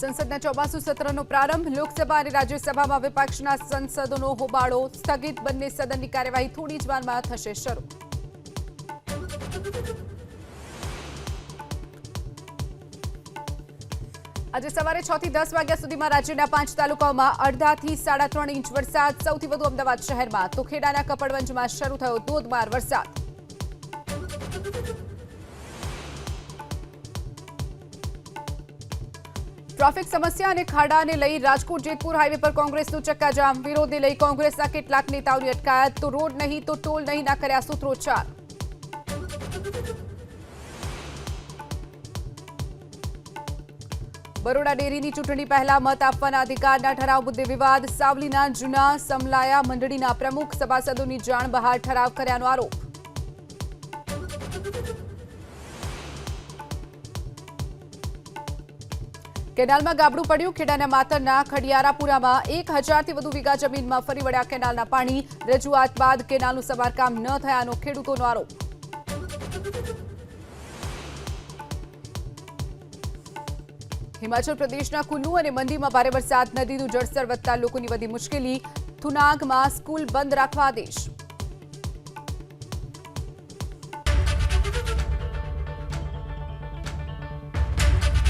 संसदના 84 સત્રનો પ્રારંભ. લોકસભા અને રાજ્યસભામાં વિપક્ષના સંસદોનો હોબાળો સ્થગિત. બંને સદનની કાર્યવાહી થોડી જ વારમાં થશે શરૂ. આજે સવારે 6 થી 10 વાગ્યા સુધીમાં રાજ્યના 5 તાલુકાઓમાં અડધાથી 3.5 ઇંચ વરસાદ. સૌથી વધુ અમદાવાદ શહેરમાં તો ખેડાના કપડવંજમાં શરૂ થયો ધોધમાર વરસાદ. ટ્રાફિક સમસ્યા અને ખાડાને લઈ રાજકોટ જેતપુર હાઈવે પર કોંગ્રેસનું ચક્કાજામ. વિરોધને લઈ કોંગ્રેસના કેટલાક નેતાઓની અટકાયત. તો રોડ નહીં તો ટોલ નહીંના કર્યા સૂત્રોચ્ચાર. બરોડા ડેરીની ચૂંટણી પહેલા મત આપવાના અધિકારના ઠરાવ મુદ્દે વિવાદ. સાવલીના જૂના સમલાયા મંડળીના પ્રમુખ સભાસદોની જાણ બહાર ઠરાવ કર્યાનો આરોપ. કેનાલમાં ગાબડું પડ્યું. ખેડાના માતરના ખડિયારાપુરામાં 1000થી વધુ વીઘા જમીનમાં ફરી વળ્યા કેનાલના પાણી. રજૂઆત બાદ કેનાલનું સમારકામ ન થયાનો ખેડૂતોનો આરોપ. હિમાચલ પ્રદેશના કુલ્લુ અને મંડીમાં ભારે વરસાદ. નદીનું જળસ્તર વધતા લોકોની વધી મુશ્કેલી. થુનાગમાં સ્કૂલ બંધ રાખવા આદેશ.